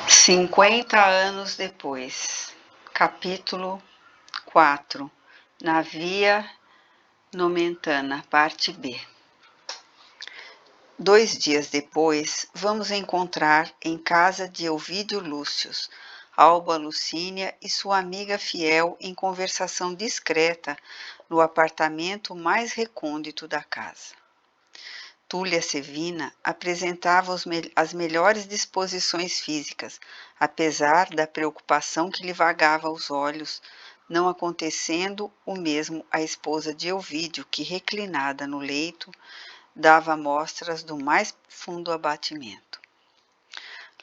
50 anos depois. Capítulo 4. Na Via Nomentana, parte B. 2 dias depois, vamos encontrar em casa de Ovídio Lúcius, Alba Lucínia e sua amiga fiel em conversação discreta no apartamento mais recôndito da casa. Túlia Sevina apresentava as melhores disposições físicas, apesar da preocupação que lhe vagava aos olhos, não acontecendo o mesmo à esposa de Ovídio, que, reclinada no leito, dava mostras do mais fundo abatimento.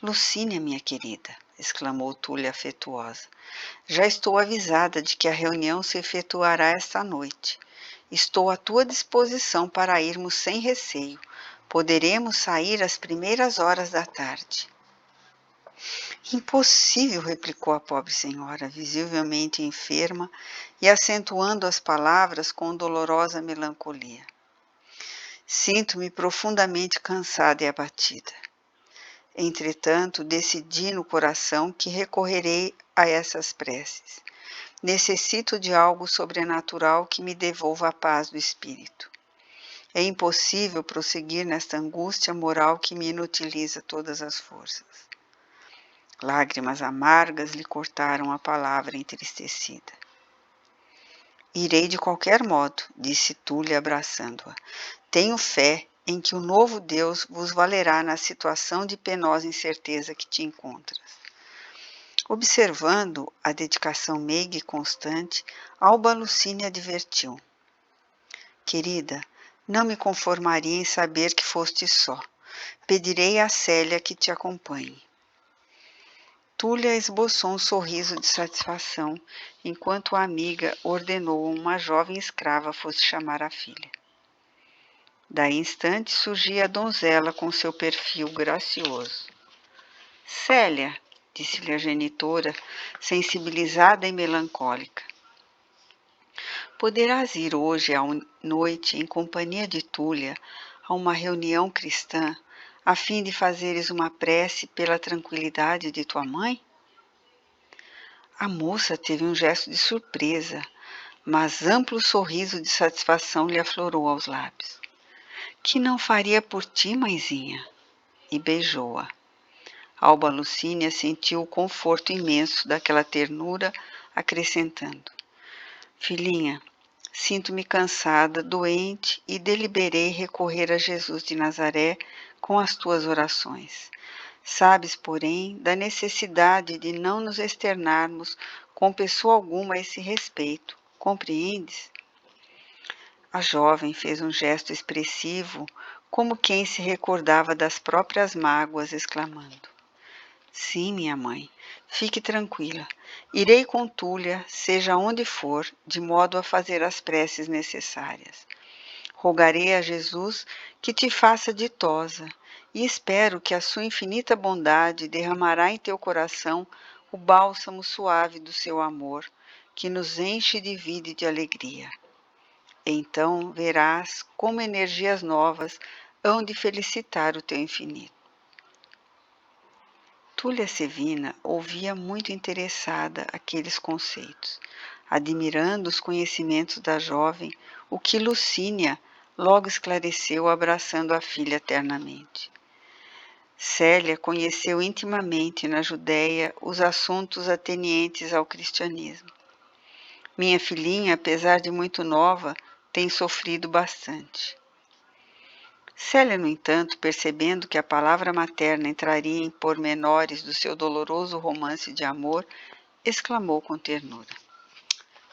Lucínia, minha querida, exclamou Túlia afetuosa, já estou avisada de que a reunião se efetuará esta noite. Estou à tua disposição para irmos sem receio. Poderemos sair às primeiras horas da tarde. Impossível, replicou a pobre senhora, visivelmente enferma e acentuando as palavras com dolorosa melancolia. Sinto-me profundamente cansada e abatida. Entretanto, decidi no coração que recorrerei a essas preces. Necessito de algo sobrenatural que me devolva a paz do espírito. É impossível prosseguir nesta angústia moral que me inutiliza todas as forças. Lágrimas amargas lhe cortaram a palavra entristecida. Irei de qualquer modo, disse Túlia abraçando-a. Tenho fé em que o novo Deus vos valerá na situação de penosa incerteza que te encontras. Observando a dedicação meiga e constante, Alba Lucínia advertiu. Querida, não me conformaria em saber que foste só. Pedirei a Célia que te acompanhe. Túlia esboçou um sorriso de satisfação, enquanto a amiga ordenou a uma jovem escrava fosse chamar a filha. Daí instante surgia a donzela com seu perfil gracioso. Célia, disse-lhe a genitora, sensibilizada e melancólica. Poderás ir hoje à noite em companhia de Túlia a uma reunião cristã, a fim de fazeres uma prece pela tranquilidade de tua mãe? A moça teve um gesto de surpresa, mas amplo sorriso de satisfação lhe aflorou aos lábios. Que não faria por ti, mãezinha? E beijou-a. Alba Lucínia sentiu o conforto imenso daquela ternura, acrescentando. Filhinha, sinto-me cansada, doente e deliberei recorrer a Jesus de Nazaré com as tuas orações. Sabes, porém, da necessidade de não nos externarmos com pessoa alguma a esse respeito. Compreendes? A jovem fez um gesto expressivo, como quem se recordava das próprias mágoas, exclamando. Sim, minha mãe, fique tranquila. Irei com Túlia, seja onde for, de modo a fazer as preces necessárias. Rogarei a Jesus que te faça ditosa e espero que a sua infinita bondade derramará em teu coração o bálsamo suave do seu amor, que nos enche de vida e de alegria. Então verás como energias novas hão de felicitar o teu infinito. Túlia Sevina ouvia muito interessada aqueles conceitos, admirando os conhecimentos da jovem, o que Lucínia logo esclareceu abraçando a filha ternamente. Célia conheceu intimamente na Judéia os assuntos atenientes ao cristianismo. Minha filhinha, apesar de muito nova, tem sofrido bastante. Célia, no entanto, percebendo que a palavra materna entraria em pormenores do seu doloroso romance de amor, exclamou com ternura.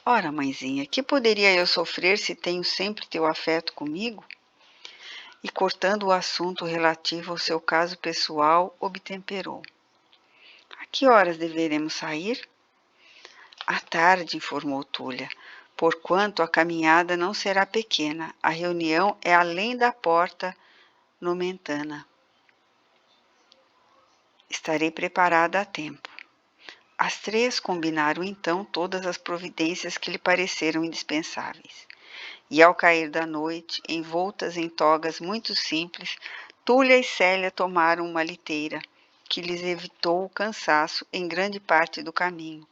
Ora, mãezinha, que poderia eu sofrer se tenho sempre teu afeto comigo? E, cortando o assunto relativo ao seu caso pessoal, obtemperou. A que horas deveremos sair? À tarde, informou Túlia, porquanto a caminhada não será pequena. A reunião é além da porta nomentana. Estarei preparada a tempo. As três combinaram então todas as providências que lhe pareceram indispensáveis. E ao cair da noite, envoltas em togas muito simples, Túlia e Célia tomaram uma liteira, que lhes evitou o cansaço em grande parte do caminho,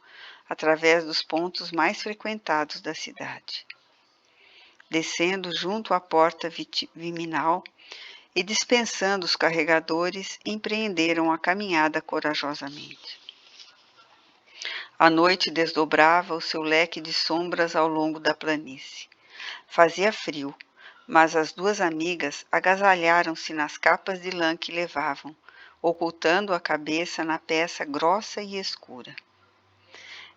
através dos pontos mais frequentados da cidade. Descendo junto à porta viminal e dispensando os carregadores, empreenderam a caminhada corajosamente. A noite desdobrava o seu leque de sombras ao longo da planície. Fazia frio, mas as duas amigas agasalharam-se nas capas de lã que levavam, ocultando a cabeça na peça grossa e escura.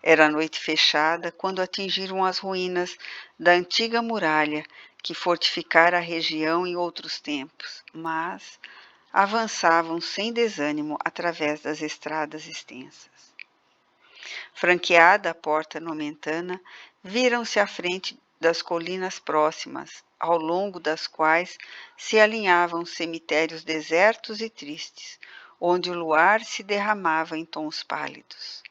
Era noite fechada quando atingiram as ruínas da antiga muralha que fortificara a região em outros tempos, mas avançavam sem desânimo através das estradas extensas. Franqueada a porta nomentana, viram-se à frente das colinas próximas, ao longo das quais se alinhavam cemitérios desertos e tristes, onde o luar se derramava em tons pálidos.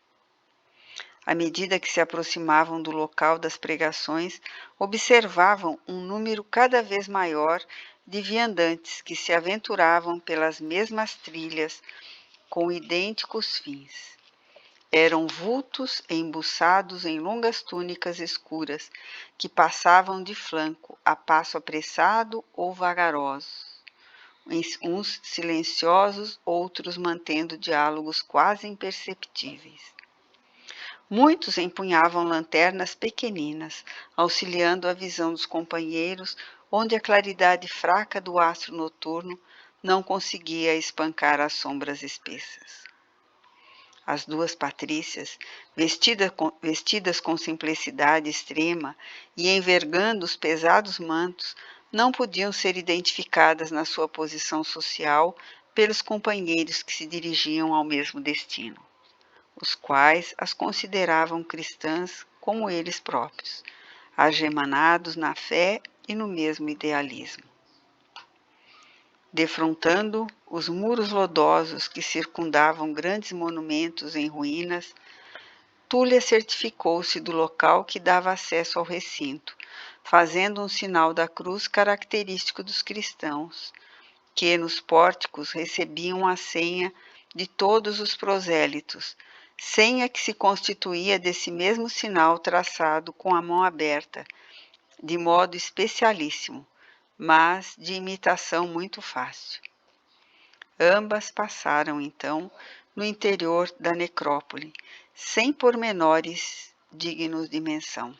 À medida que se aproximavam do local das pregações, observavam um número cada vez maior de viandantes que se aventuravam pelas mesmas trilhas com idênticos fins. Eram vultos embuçados em longas túnicas escuras que passavam de flanco a passo apressado ou vagarosos, uns silenciosos, outros mantendo diálogos quase imperceptíveis. Muitos empunhavam lanternas pequeninas, auxiliando a visão dos companheiros, onde a claridade fraca do astro noturno não conseguia espancar as sombras espessas. As duas patrícias, vestidas com simplicidade extrema e envergando os pesados mantos, não podiam ser identificadas na sua posição social pelos companheiros que se dirigiam ao mesmo destino, os quais as consideravam cristãs como eles próprios, agemanados na fé e no mesmo idealismo. Defrontando os muros lodosos que circundavam grandes monumentos em ruínas, Túlia certificou-se do local que dava acesso ao recinto, fazendo um sinal da cruz característico dos cristãos, que nos pórticos recebiam a senha de todos os prosélitos, senha que se constituía desse mesmo sinal traçado com a mão aberta, de modo especialíssimo, mas de imitação muito fácil. Ambas passaram, então, no interior da necrópole, sem pormenores dignos de menção.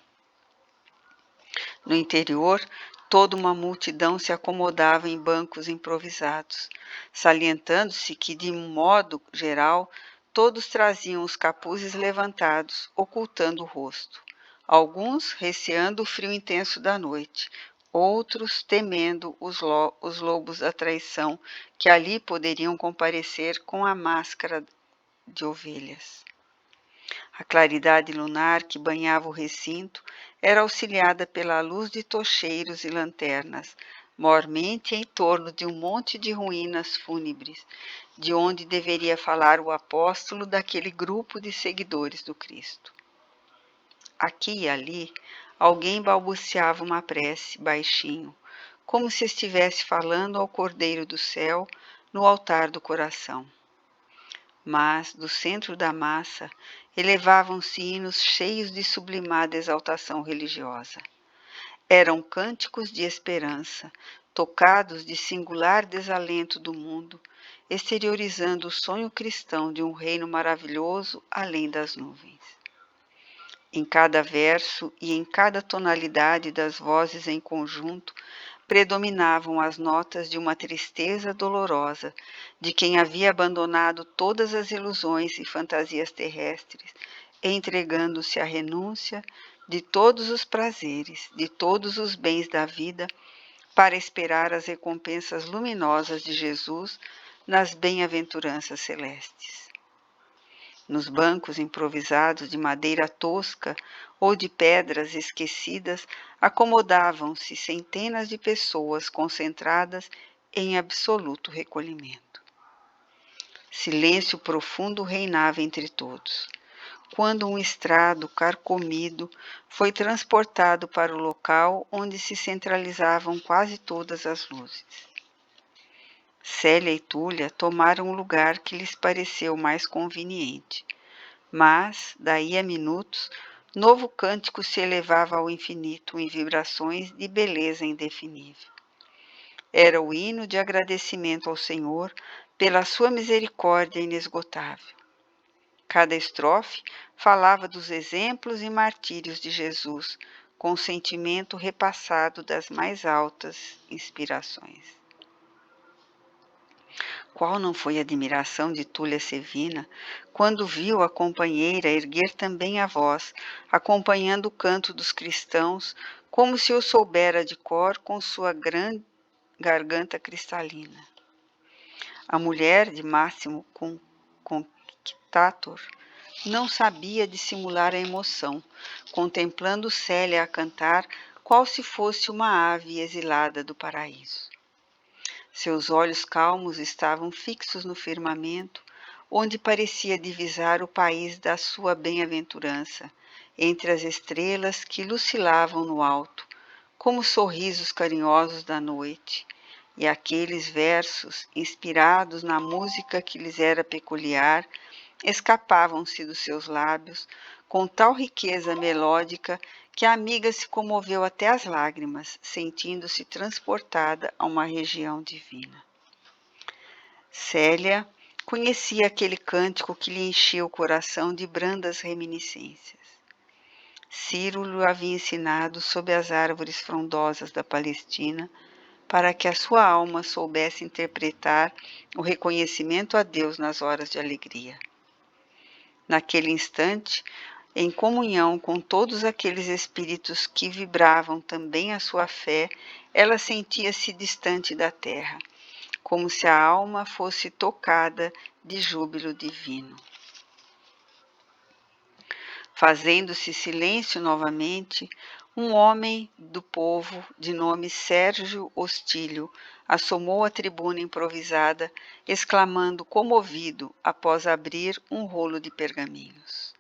No interior, toda uma multidão se acomodava em bancos improvisados, salientando-se que, de um modo geral, todos traziam os capuzes levantados, ocultando o rosto. Alguns receando o frio intenso da noite, outros temendo os lobos da traição que ali poderiam comparecer com a máscara de ovelhas. A claridade lunar que banhava o recinto era auxiliada pela luz de tocheiros e lanternas, mormente em torno de um monte de ruínas fúnebres, de onde deveria falar o apóstolo daquele grupo de seguidores do Cristo. Aqui e ali, alguém balbuciava uma prece, baixinho, como se estivesse falando ao Cordeiro do céu no altar do coração. Mas, do centro da massa, elevavam-se hinos cheios de sublimada exaltação religiosa. Eram cânticos de esperança, tocados de singular desalento do mundo, exteriorizando o sonho cristão de um reino maravilhoso além das nuvens. Em cada verso e em cada tonalidade das vozes em conjunto, predominavam as notas de uma tristeza dolorosa, de quem havia abandonado todas as ilusões e fantasias terrestres, entregando-se à renúncia de todos os prazeres, de todos os bens da vida, para esperar as recompensas luminosas de Jesus nas bem-aventuranças celestes. Nos bancos improvisados de madeira tosca ou de pedras esquecidas, acomodavam-se centenas de pessoas concentradas em absoluto recolhimento. Silêncio profundo reinava entre todos, quando um estrado carcomido foi transportado para o local onde se centralizavam quase todas as luzes. Célia e Túlia tomaram o lugar que lhes pareceu mais conveniente. Mas, daí a minutos, novo cântico se elevava ao infinito em vibrações de beleza indefinível. Era o hino de agradecimento ao Senhor pela sua misericórdia inesgotável. Cada estrofe falava dos exemplos e martírios de Jesus, com sentimento repassado das mais altas inspirações. Qual não foi a admiração de Túlia Sevina quando viu a companheira erguer também a voz, acompanhando o canto dos cristãos, como se o soubera de cor com sua grande garganta cristalina. A mulher de Máximo Conquistador não sabia dissimular a emoção, contemplando Célia a cantar qual se fosse uma ave exilada do paraíso. Seus olhos calmos estavam fixos no firmamento, onde parecia divisar o país da sua bem-aventurança, entre as estrelas que lucilavam no alto, como sorrisos carinhosos da noite, e aqueles versos, inspirados na música que lhes era peculiar, escapavam-se dos seus lábios com tal riqueza melódica que a amiga se comoveu até as lágrimas, sentindo-se transportada a uma região divina. Célia conhecia aquele cântico que lhe enchia o coração de brandas reminiscências. Ciro lhe havia ensinado sob as árvores frondosas da Palestina, para que a sua alma soubesse interpretar o reconhecimento a Deus nas horas de alegria. Naquele instante, em comunhão com todos aqueles espíritos que vibravam também a sua fé, ela sentia-se distante da terra, como se a alma fosse tocada de júbilo divino. Fazendo-se silêncio novamente, um homem do povo, de nome Sérgio Ostílio, assomou à tribuna improvisada, exclamando comovido após abrir um rolo de pergaminhos.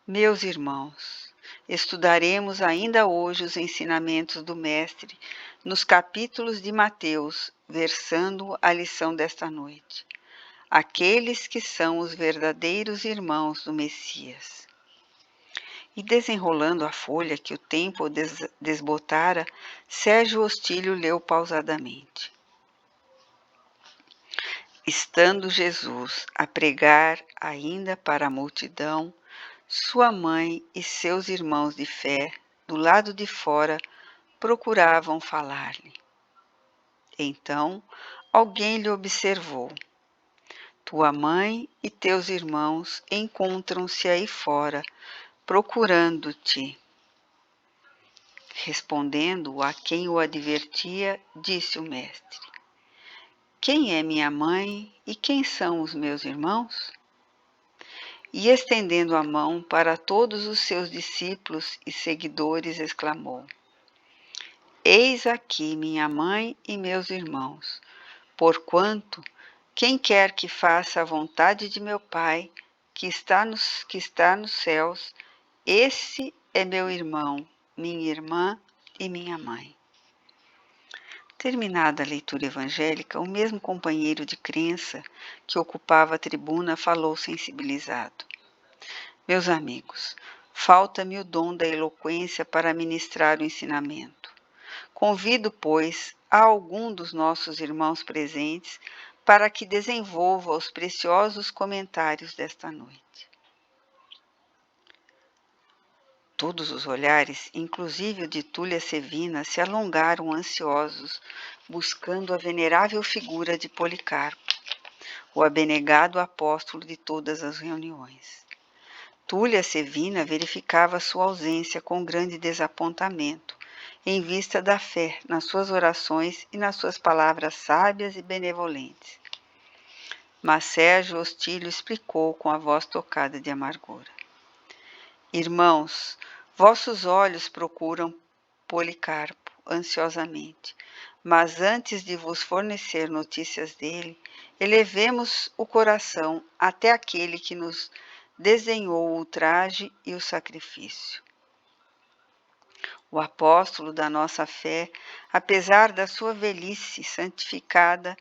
Meus irmãos, estudaremos ainda hoje os ensinamentos do Mestre nos capítulos de Mateus, versando a lição desta noite. Aqueles que são os verdadeiros irmãos do Messias. E desenrolando a folha que o tempo desbotara, Sérgio Ostílio leu pausadamente. Estando Jesus a pregar ainda para a multidão, sua mãe e seus irmãos de fé, do lado de fora, procuravam falar-lhe. Então, alguém lhe observou. Tua mãe e teus irmãos encontram-se aí fora, procurando-te. Respondendo a quem o advertia, disse o mestre: Quem é minha mãe e quem são os meus irmãos? E estendendo a mão para todos os seus discípulos e seguidores, exclamou: Eis aqui minha mãe e meus irmãos, porquanto quem quer que faça a vontade de meu Pai, que está nos céus, esse é meu irmão, minha irmã e minha mãe. Terminada a leitura evangélica, o mesmo companheiro de crença que ocupava a tribuna falou sensibilizado. Meus amigos, falta-me o dom da eloquência para ministrar o ensinamento. Convido, pois, a algum dos nossos irmãos presentes para que desenvolva os preciosos comentários desta noite. Todos os olhares, inclusive o de Túlia Sevina, se alongaram ansiosos, buscando a venerável figura de Policarpo, o abnegado apóstolo de todas as reuniões. Túlia Sevina verificava sua ausência com grande desapontamento, em vista da fé nas suas orações e nas suas palavras sábias e benevolentes. Mas Sérgio Ostílio explicou com a voz tocada de amargura. Irmãos, vossos olhos procuram Policarpo ansiosamente, mas antes de vos fornecer notícias dele, elevemos o coração até aquele que nos desenhou o ultraje e o sacrifício. O apóstolo da nossa fé, apesar da sua velhice santificada,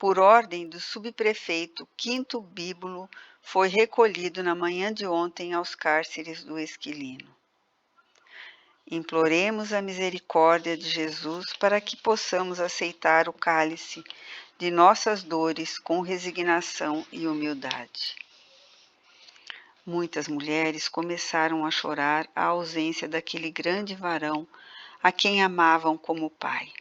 por ordem do subprefeito Quinto Bíbulo, foi recolhido na manhã de ontem aos cárceres do Esquilino. Imploremos a misericórdia de Jesus para que possamos aceitar o cálice de nossas dores com resignação e humildade. Muitas mulheres começaram a chorar a ausência daquele grande varão a quem amavam como pai.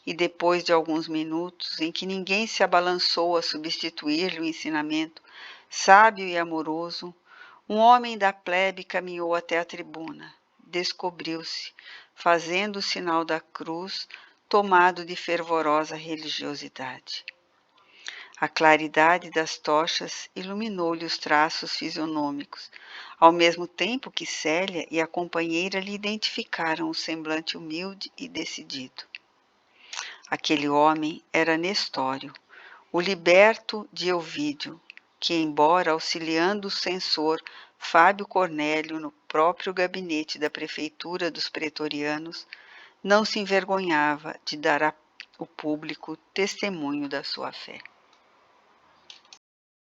E depois de alguns minutos em que ninguém se abalançou a substituir-lhe o ensinamento sábio e amoroso, um homem da plebe caminhou até a tribuna, descobriu-se, fazendo o sinal da cruz, tomado de fervorosa religiosidade. A claridade das tochas iluminou-lhe os traços fisionômicos, ao mesmo tempo que Célia e a companheira lhe identificaram o semblante humilde e decidido. Aquele homem era Nestório, o liberto de Ovídio, que, embora auxiliando o censor Fábio Cornélio no próprio gabinete da prefeitura dos pretorianos, não se envergonhava de dar ao público testemunho da sua fé.